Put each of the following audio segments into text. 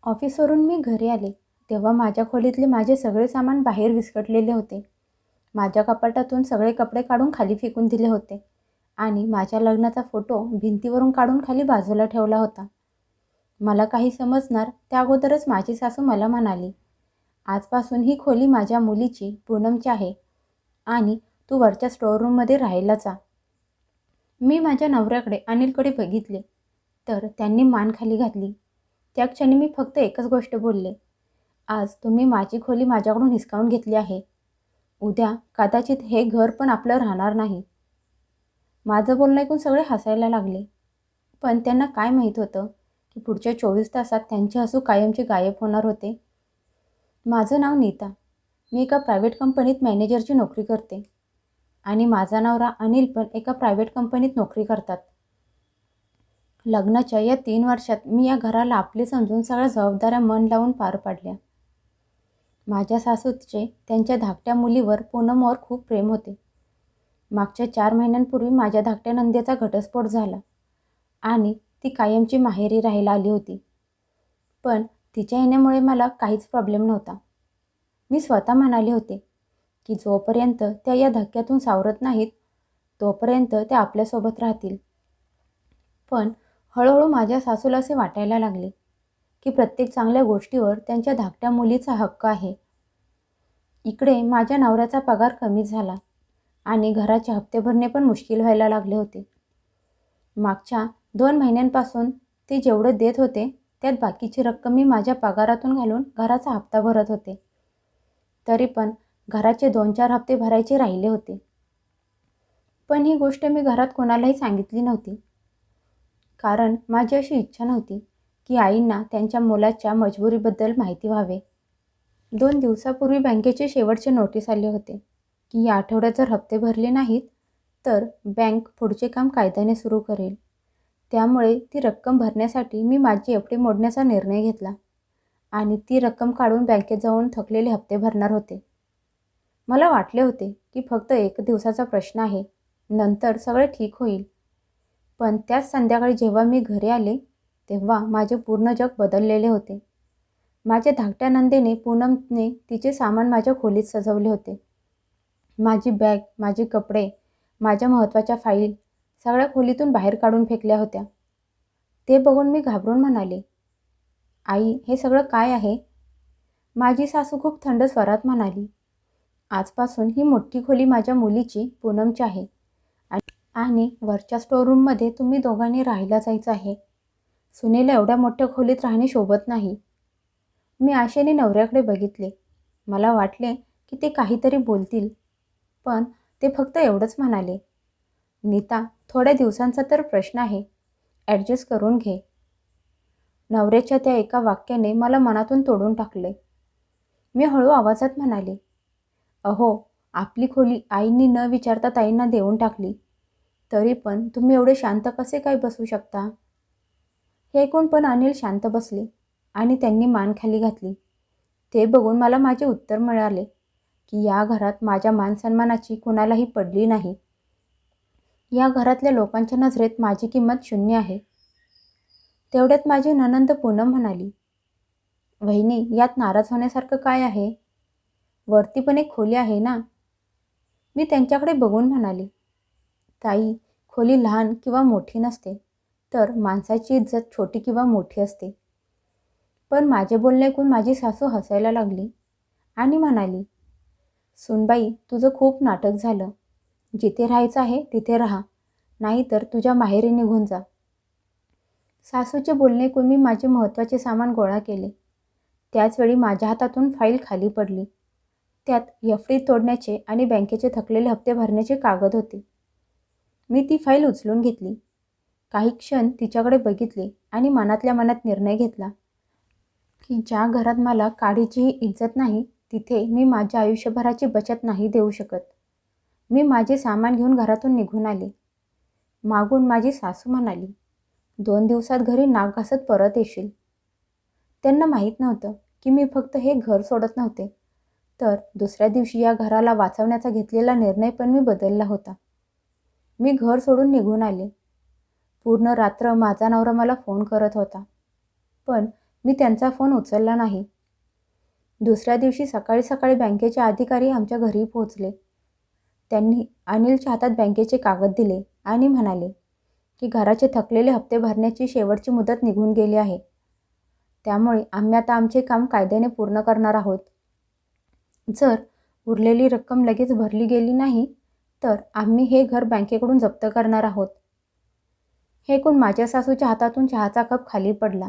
ऑफिसवरून मी घरी आले तेव्हा माझ्या खोलीतले माझे सगळे सामान बाहेर विस्कटलेले होते. माझ्या कपाटातून सगळे कपडे काढून खाली फेकून दिले होते आणि माझ्या लग्नाचा फोटो भिंतीवरून काढून खाली बाजूला ठेवला होता. मला काही समजणार त्या अगोदरच माझी सासू मला म्हणाली, आजपासून ही खोली माझ्या मुलीची पूनमची आहे आणि तू वरच्या स्टोअररूममध्ये राहायला जा. मी माझ्या नवऱ्याकडे अनिलकडे बघितले तर त्यांनी मान खाली घातली. त्या क्षणी मी फक्त एकच गोष्ट बोलले, आज तुम्ही माझी खोली माझ्याकडून हिसकावून घेतली आहे. उद्या कदाचित हे घर पण आपलं राहणार नाही. माझं बोलणं ऐकून सगळे हसायला लागले. पण त्यांना काय माहीत होतं की पुढच्या 24 तासात त्यांचे हसू कायमचे गायब होणार होते. माझं नाव नीता. मी एका प्रायव्हेट कंपनीत मॅनेजरची नोकरी करते आणि माझा नवरा अनिल पण एका प्रायव्हेट कंपनीत नोकरी करतात. लग्नाच्या या 3 वर्षात मी या घराला आपले समजून सगळ्या जबाबदाऱ्या मन लावून पार पाडल्या. माझ्या सासूचे त्यांच्या धाकट्या मुलीवर पूनमवर खूप प्रेम होते. मागच्या 4 महिन्यांपूर्वी माझ्या धाकट्या नंदेचा घटस्फोट झाला आणि ती कायमची माहेरी राहायला आली होती. पण तिच्या येण्यामुळे मला काहीच प्रॉब्लेम नव्हता. मी स्वतः म्हणाले होते की जोपर्यंत त्या या धक्क्यातून सावरत नाहीत तोपर्यंत त्या आपल्यासोबत राहतील. पण हळूहळू माझ्या सासूला असे वाटायला लागले की प्रत्येक चांगल्या गोष्टीवर त्यांच्या धाकट्या मुलीचा हक्क आहे. इकडे माझ्या नवऱ्याचा पगार कमी झाला आणि घराचे हप्ते भरणे पण मुश्किल व्हायला लागले होते. मागच्या 2 महिन्यांपासून ते जेवढं देत होते त्यात बाकीची रक्कम मी माझ्या पगारातून घालून घराचा हप्ता भरत होते. तरी पण घराचे 2-4 हप्ते भरायचे राहिले होते. पण ही गोष्ट मी घरात कोणालाही सांगितली नव्हती, कारण माझी अशी इच्छा नव्हती की आईंना त्यांच्या मुलाच्या मजबुरीबद्दल माहिती व्हावे. 2 दिवसापूर्वी बँकेचे शेवटचे नोटीस आले होते की या आठवड्यात जर हप्ते भरले नाहीत तर बँक पुढचे काम कायद्याने सुरू करेल. त्यामुळे ती रक्कम भरण्यासाठी मी माझी एफ.डी मोडण्याचा निर्णय घेतला आणि ती रक्कम काढून बँकेत जाऊन थकलेले हप्ते भरणार होते. मला वाटले होते की फक्त 1 दिवसाचा प्रश्न आहे, नंतर सगळे ठीक होईल. पण त्याच संध्याकाळी जेव्हा मी घरी आले तेव्हा माझे पूर्ण जग बदललेले होते. माझ्या धाकट्या नंदेने पूनमने तिचे सामान माझ्या खोलीत सजवले होते. माझी बॅग, माझे कपडे, माझ्या महत्त्वाच्या फाईल सगळ्या खोलीतून बाहेर काढून फेकल्या होत्या. ते बघून मी घाबरून म्हणाले, आई हे सगळं काय आहे? माझी सासू खूप थंड स्वरात म्हणाली, आजपासून ही मोठी खोली माझ्या मुलीची पूनमची आहे आणि वरच्या स्टोअररूममध्ये तुम्ही दोघांनी राहायला जायचं आहे. सुनेला एवढ्या मोठ्या खोलीत राहणे शोभत नाही. मी आशेने नवऱ्याकडे बघितले. मला वाटले की ते काहीतरी बोलतील, पण ते फक्त एवढंच म्हणाले, नीता थोड्या दिवसांचा तर प्रश्न आहे, ॲडजस्ट करून घे. नवऱ्याच्या त्या एका वाक्याने मला मनातून तोडून टाकले. मी हळू आवाजात म्हणाले, अहो आपली खोली आईंनी न विचारता ताईंना देऊन टाकली, तरी पण तुम्ही एवढे शांत कसे काय बसू शकता? हे ऐकून पण अनिल शांत बसले आणि त्यांनी मान खाली घातली. ते बघून मला माझे उत्तर मिळाले की या घरात माझ्या मानसन्मानाची कुणालाही पडली नाही. या घरातल्या लोकांच्या नजरेत माझी किंमत शून्य आहे. तेवढ्यात माझी नणंद पूनम म्हणाली, वहिनी यात नाराज होण्यासारखं काय आहे? वरती पण एक खोली आहे ना? मी त्यांच्याकडे बघून म्हणाले, ताई खोली लहान किंवा मोठी नसते, तर माणसाची इज्जत छोटी किंवा मोठी असते. पण माझे बोलणे ऐकून माझी सासू हसायला लागली आणि म्हणाली, सूनबाई तुझं खूप नाटक झालं. जिथे राहायचं आहे तिथे राहा, नाहीतर तुझ्या माहेरी निघून जा. सासूचे बोलणे ऐकून मी माझे महत्त्वाचे सामान गोळा केले. त्याचवेळी माझ्या हातातून फाईल खाली पडली. त्यात एफ.डी तोडण्याचे आणि बँकेचे थकलेले हप्ते भरण्याचे कागद होते. मी ती फाईल उचलून घेतली. काही क्षण तिच्याकडे बघितले आणि मनातल्या मनात निर्णय घेतला की ज्या घरात मला काडीचीही इज्जत नाही तिथे मी माझ्या आयुष्यभराची बचत नाही देऊ शकत. मी माझे सामान घेऊन घरातून निघून आले. मागून माझी सासू म्हणाली, 2 दिवसात घरी नाक घासत परत येशील. त्यांना माहीत नव्हतं की मी फक्त हे घर सोडत नव्हते, तर दुसऱ्या दिवशी या घराला वाचवण्याचा घेतलेला निर्णय पण मी बदलला होता. मी घर सोडून निघून आले. पूर्ण रात्र माझा नवरा मला फोन करत होता, पण मी त्यांचा फोन उचलला नाही. दुसऱ्या दिवशी सकाळी सकाळी बँकेचे अधिकारी आमच्या घरी पोहोचले. त्यांनी अनिलच्या हातात बँकेचे कागद दिले आणि म्हणाले की घराचे थकलेले हप्ते भरण्याची शेवटची मुदत निघून गेली आहे. त्यामुळे आम्ही आता आमचे काम कायद्याने पूर्ण करणार आहोत. जर उरलेली रक्कम लगेच भरली गेली नाही तर आम्ही हे घर बँकेकडून जप्त करणार आहोत. हे ऐकून माझ्या सासूच्या हातातून चहाचा कप खाली पडला.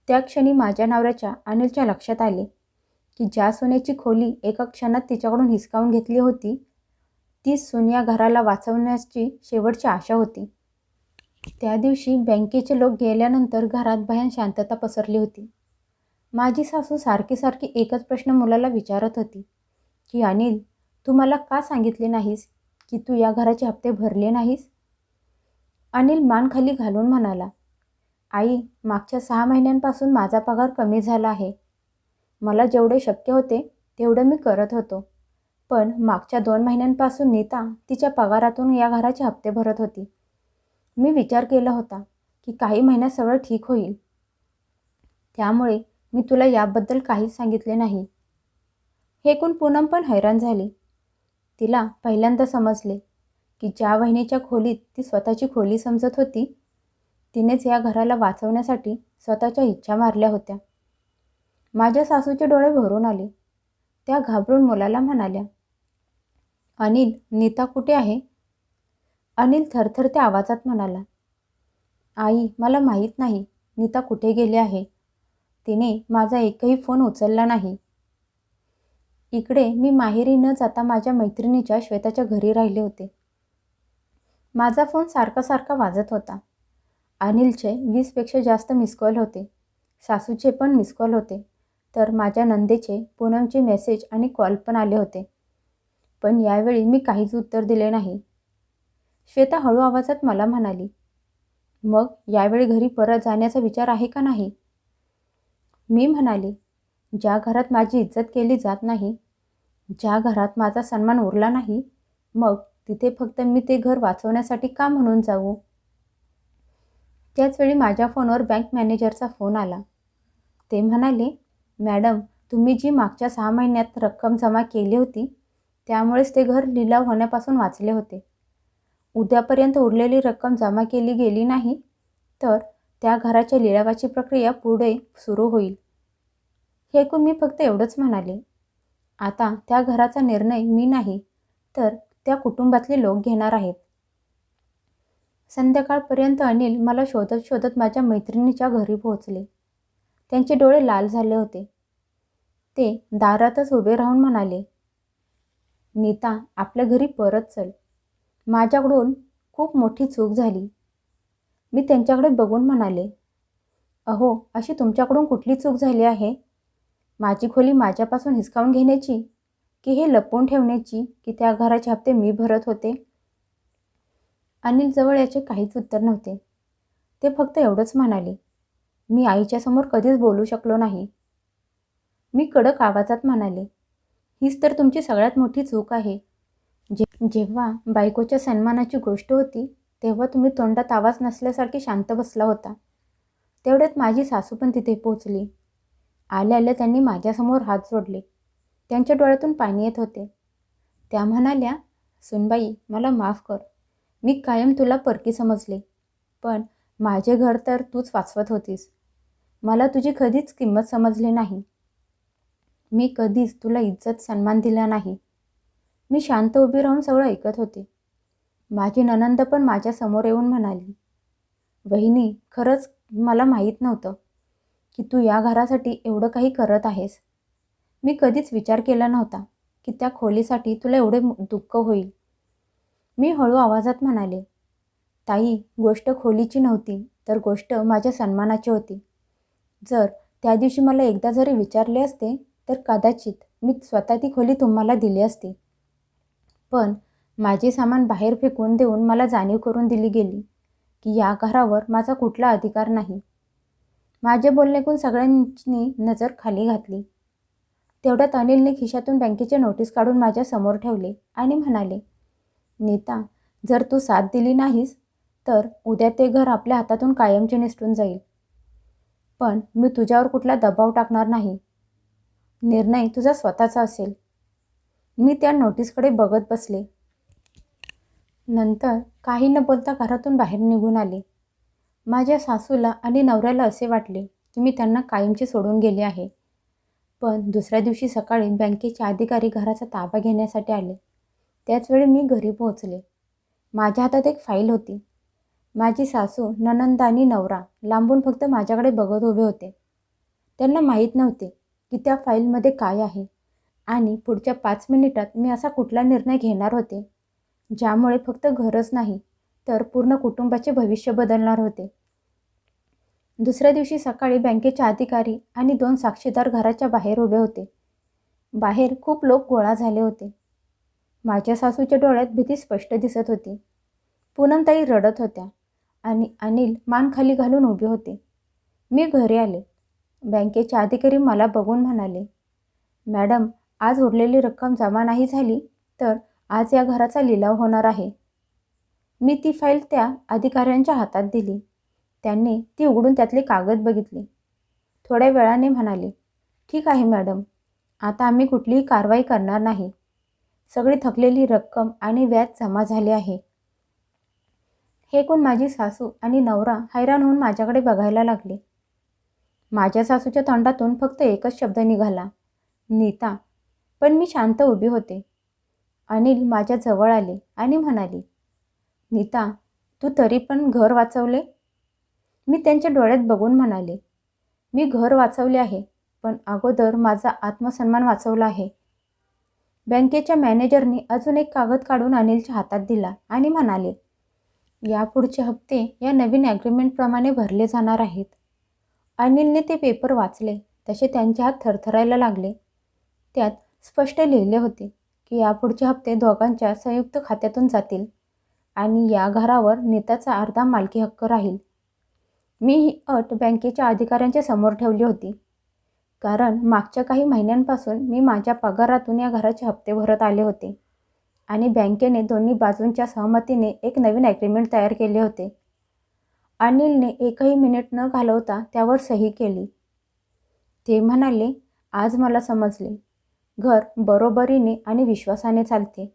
त्या क्षणी माझ्या नवऱ्याच्या अनिलच्या लक्षात आले की ज्या सोन्याची खोली एका क्षणात तिच्याकडून हिसकावून घेतली होती, तीच सून या घराला वाचवण्याची शेवटची आशा होती. त्या दिवशी बँकेचे लोक गेल्यानंतर घरात भयान शांतता पसरली होती. माझी सासू सारखी सारखी एकच प्रश्न मुलाला विचारत होती की अनिल, तू मला का सांगितले नाहीस की तू या घराचे हप्ते भरले नाहीस? अनिल मान खाली घालून म्हणाला, आई, मागच्या 6 महिन्यांपासून माझा पगार कमी झाला आहे. मला जेवढे शक्य होते तेवढं मी करत होतो. पण मागच्या 2 महिन्यांपासून नीता तिच्या पगारातून या घराचे हप्ते भरत होती. मी विचार केला होता की काही महिन्यात सगळं ठीक होईल. त्यामुळे मी तुला याबद्दल काहीच सांगितले नाही. हे ऐकून पूनम पण हैराण झाली. तिला पहिल्यांदा समजले की ज्या वहिनीच्या खोलीत ती स्वतःची खोली समजत होती, तिनेच या घराला वाचवण्यासाठी स्वतःच्या इच्छा मारल्या होत्या. माझ्या सासूचे डोळे भरून आले. त्या घाबरून मुलाला म्हणाल्या, अनिल, नीता कुठे आहे? अनिल थरथरत्या आवाजात म्हणाला, आई, मला माहीत नाही नीता कुठे गेली आहे. तिने माझा एकही फोन उचलला नाही. इकडे मी माहेरी न जाता माझ्या मैत्रिणीच्या श्वेताच्या घरी राहिले होते. माझा फोन सारखा सारखा वाजत होता. अनिलचे 20पेक्षा जास्त मिस कॉल होते. सासूचे पण मिस कॉल होते. तर माझ्या नंदेचे, पूनमचे मेसेज आणि कॉल पण आले होते. पण यावेळी मी काहीच उत्तर दिले नाही. श्वेता हळू आवाजात मला म्हणाली, मग यावेळी घरी परत जाण्याचा विचार आहे का नाही? मी म्हणाले, ज्या घरात माझी इज्जत केली जात नाही, ज्या घरात माझा सन्मान उरला नाही, मग तिथे फक्त मी ते घर वाचवण्यासाठी का म्हणून जाऊ? त्याचवेळी माझ्या फोनवर बँक मॅनेजरचा फोन आला. ते म्हणाले, मॅडम, तुम्ही जी मागच्या 6 महिन्यात रक्कम जमा केली होती त्यामुळेच ते घर लिलाव होण्यापासून वाचले होते. उद्यापर्यंत उरलेली रक्कम जमा केली गेली नाही तर त्या घराच्या लिलावाची प्रक्रिया पुढे सुरू होईल. हे ऐकून मी फक्त एवढंच म्हणाले, आता त्या घराचा निर्णय मी नाही तर त्या कुटुंबातले लोक घेणार आहेत. संध्याकाळपर्यंत अनिल मला शोधत शोधत माझ्या मैत्रिणीच्या घरी पोहोचले. त्यांचे डोळे लाल झाले होते. ते दारातच उभे राहून म्हणाले, नीता, आपल्या घरी परत चल. माझ्याकडून खूप मोठी चूक झाली. मी त्यांच्याकडे बघून म्हणाले, अहो, अशी तुमच्याकडून कुठली चूक झाली आहे? माझी खोली माझ्यापासून हिसकावून घेण्याची की हे लपवून ठेवण्याची की त्या घराचे हप्ते मी भरत होते? अनिलजवळ याचे काहीच उत्तर नव्हते. ते फक्त एवढंच म्हणाले, मी आईच्या समोर कधीच बोलू शकलो नाही. मी कडक आवाजात म्हणाले, हीच तर तुमची सगळ्यात मोठी चूक आहे. जेव्हा बायकोच्या सन्मानाची गोष्ट होती तेव्हा तुम्ही तोंडात आवाज नसल्यासारखी शांत बसला होता. तेवढ्यात माझी सासू पण तिथे पोहोचली. आल्या आल्या त्यांनी माझ्यासमोर हात जोडले. त्यांच्या डोळ्यातून पाणी येत होते. त्या म्हणाल्या, सुनबाई, मला माफ कर. मी कायम तुला परकी समजले. पण माझे घर तर तूच वाचवत होतीस. मला तुझी कधीच किंमत समजली नाही. मी कधीच तुला इज्जत सन्मान दिला नाही. मी शांत उभी राहून सगळं ऐकत होते. माझी नणंद पण माझ्या समोर येऊन म्हणाली, वहिनी, खरंच मला माहीत नव्हतं की तू या घरासाठी एवढं काही करत आहेस. मी कधीच विचार केला नव्हता की त्या खोलीसाठी तुला एवढे दुःख होईल. मी हळू आवाजात म्हणाले, ताई, गोष्ट खोलीची नव्हती तर गोष्ट माझ्या सन्मानाची होती. जर त्या दिवशी मला एकदा जरी विचारले असते तर कदाचित मी स्वतः ती खोली तुम्हाला दिली असती. पण माझे सामान बाहेर फेकून देऊन मला जाणीव करून दिली गेली की या घरावर माझा कुठला अधिकार नाही. माझे बोलणे ऐकून सगळ्यांनी नजर खाली घातली. तेवढ्यात अनिलने खिशातून बँकेचे नोटीस काढून माझ्या समोर ठेवले आणि म्हणाले, नीता, जर तू साथ दिली नाहीस तर उद्या ते घर आपल्या हातातून कायमचे निसटून जाईल. पण मी तुझ्यावर कुठला दबाव टाकणार नाही. निर्णय तुझा स्वतःचा असेल. मी त्या नोटीसकडे बघत बसले. नंतर काही न बोलता घरातून बाहेर निघून आले. माझ्या सासूला आणि नवऱ्याला असे वाटले की मी त्यांना कायमचे सोडून गेले आहे. पण दुसऱ्या दिवशी सकाळी बँकेचे अधिकारी घराचा ताबा घेण्यासाठी आले. त्याचवेळी मी घरी पोहोचले. माझ्या हातात एक फाईल होती. माझी सासू, नणंद आणि नवरा लांबून फक्त माझ्याकडे बघत उभे होते. त्यांना माहीत नव्हते की त्या फाईलमध्ये काय आहे आणि पुढच्या 5 मिनिटात मी असा कुठला निर्णय घेणार होते ज्यामुळे फक्त घरच नाही तर पूर्ण कुटुंबाचे भविष्य बदलणार होते. दुसऱ्या दिवशी सकाळी बँकेचे अधिकारी आणि 2 साक्षीदार घराच्या बाहेर उभे होते. बाहेर खूप लोक गोळा झाले होते. माझ्या सासूच्या डोळ्यात भीती स्पष्ट दिसत होती. पूनमताई रडत होत्या आणि अनिल मान खाली घालून उभे होते. मी घरी आले. बँकेचे अधिकारी मला बघून म्हणाले, मॅडम, आज उरलेली रक्कम जमा नाही झाली तर आज या घराचा लिलाव होणार आहे. मी ती फाईल त्या अधिकाऱ्यांच्या हातात दिली. त्यांनी ती उघडून त्यातले कागद बघितले. थोड्या वेळाने म्हणाले, ठीक आहे मॅडम, आता आम्ही कुठलीही कारवाई करणार नाही. सगळी थकलेली रक्कम आणि व्याज जमा झाले आहे. हे ऐकून माझी सासू आणि नवरा हैराण होऊन माझ्याकडे बघायला लागले. माझ्या सासूच्या तोंडातून फक्त एकच शब्द निघाला, नीता. पण मी शांत उभी होते. अनिल माझ्या जवळ आले आणि म्हणाले, नीता, तू तरी पण घर वाचवले? मी त्यांच्या डोळ्यात बघून म्हणाले, मी घर वाचवले आहे, पण अगोदर माझा आत्मसन्मान वाचवला आहे. बँकेच्या मॅनेजरनी अजून एक कागद काढून अनिलच्या हातात दिला आणि म्हणाले, यापुढचे हप्ते या नवीन ॲग्रीमेंटप्रमाणे भरले जाणार आहेत. अनिलने ते पेपर वाचले तसे त्यांचे हात थरथरायला लागले. त्यात स्पष्ट लिहिले होते की यापुढचे हप्ते दोघांच्या संयुक्त खात्यातून जातील आणि या घरावर नीताचा अर्धा मालकी हक्क राहील. मी ही अट बँकेच्या अधिकाऱ्यांच्या समोर ठेवली होती, कारण मागच्या काही महिन्यांपासून मी माझ्या पगारातून या घराचे हप्ते भरत आले होते आणि बँकेने दोन्ही बाजूंच्या सहमतीने एक नवीन ॲग्रीमेंट तयार केले होते. अनिलने एकही मिनिट न घालवता त्यावर सही केली. ते म्हणाले, आज मला समजले, घर बरोबरीने आणि विश्वासाने चालते,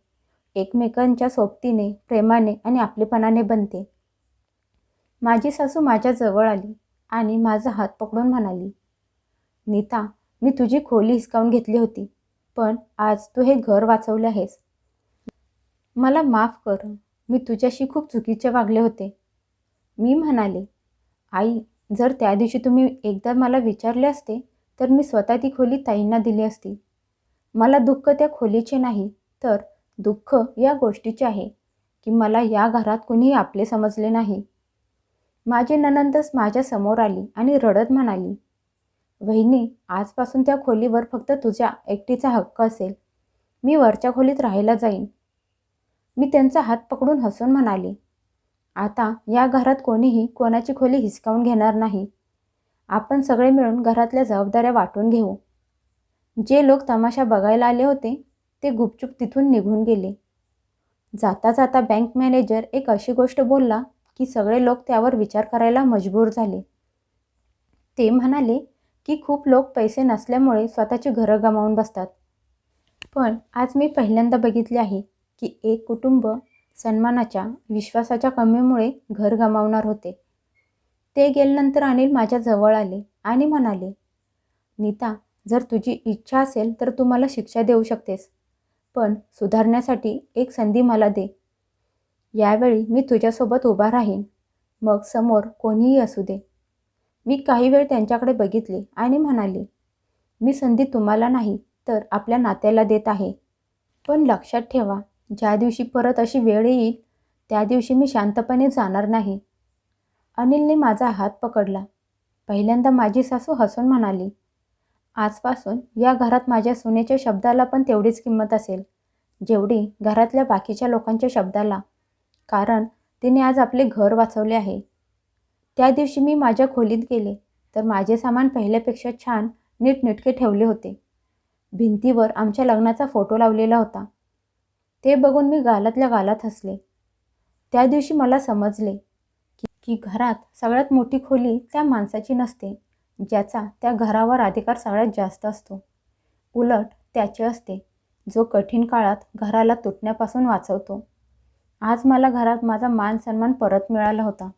एकमेकांच्या सोबतीने, प्रेमाने आणि आपलेपणाने बनते. माझी सासू माझ्या जवळ आली आणि माझा हात पकडून म्हणाली, नीता, मी तुझी खोली हिसकावून घेतली होती, पण आज तू हे घर वाचवले आहेस. मला माफ कर, मी तुझ्याशी खूप चुकीचे वागले होते. मी म्हणाले, आई, जर त्या दिवशी तुम्ही एकदा मला विचारले असते तर मी स्वतः ती खोली ताईंना दिली असती. मला दुःख त्या खोलीचे नाही, तर दुःख या गोष्टीचे आहे की मला या घरात कुणीही आपले समजले नाही. माझी नणंदच माझ्या समोर आली आणि रडत म्हणाली, वहिनी, आजपासून त्या खोलीवर फक्त तुझ्या एकटीचा हक्क असेल. मी वरच्या खोलीत राहायला जाईन. मी त्यांचा हात पकडून हसून म्हणाले, आता या घरात कोणीही कोणाची खोली हिसकावून घेणार नाही. आपण सगळे मिळून घरातल्या जबाबदाऱ्या वाटून घेऊ. जे लोक तमाशा बघायला आले होते ते गुपचूप तिथून निघून गेले. जाता जाता बँक मॅनेजर एक अशी गोष्ट बोलला की सगळे लोक त्यावर विचार करायला मजबूर झाले. ते म्हणाले की खूप लोक पैसे नसल्यामुळे स्वतःची घरं गमावून बसतात. पण आज मी पहिल्यांदा बघितले आहे की एक कुटुंब सन्मानाच्या, विश्वासाच्या कमीमुळे घर गमावणार होते. ते गेल्यानंतर अनिल माझ्या जवळ आले आणि म्हणाले, नीता, जर तुझी इच्छा असेल तर तू मला शिक्षा देऊ शकतेस, पण सुधारण्यासाठी एक संधी मला दे. यावेळी मी तुझ्यासोबत उभा राहीन, मग समोर कोणीही असू दे. मी काही वेळ त्यांच्याकडे बघितले आणि म्हणाले, मी संधी तुम्हाला नाही तर आपल्या नात्याला देत आहे. पण लक्षात ठेवा, ज्या दिवशी परत अशी वेळ येईल त्या दिवशी मी शांतपणे जाणार नाही. अनिलने माझा हात पकडला. पहिल्यांदा माझी सासू हसून म्हणाली, आजपासून या घरात माझ्या सुनेच्या शब्दाला पण तेवढीच किंमत असेल जेवढी घरातल्या बाकीच्या लोकांच्या शब्दाला, कारण तिने आज आपले घर वाचवले आहे. त्या दिवशी मी माझ्या खोलीत गेले तर माझे सामान पहिल्यापेक्षा छान नीटनेटके ठेवले होते. भिंतीवर आमच्या लग्नाचा फोटो लावलेला होता. ते बघून मी गालातल्या गालात हसले. त्या दिवशी मला समजले की घरात सगळ्यात मोठी खोली त्या माणसाची नसते, ज्याचा त्या घरावर अधिकार सगळ्यात जास्त असतो. उलट त्याचे असते जो कठीण काळात घराला तुटण्यापासून वाचवतो. आज मला घरात माझा मान सन्मान परत मिळाला होता.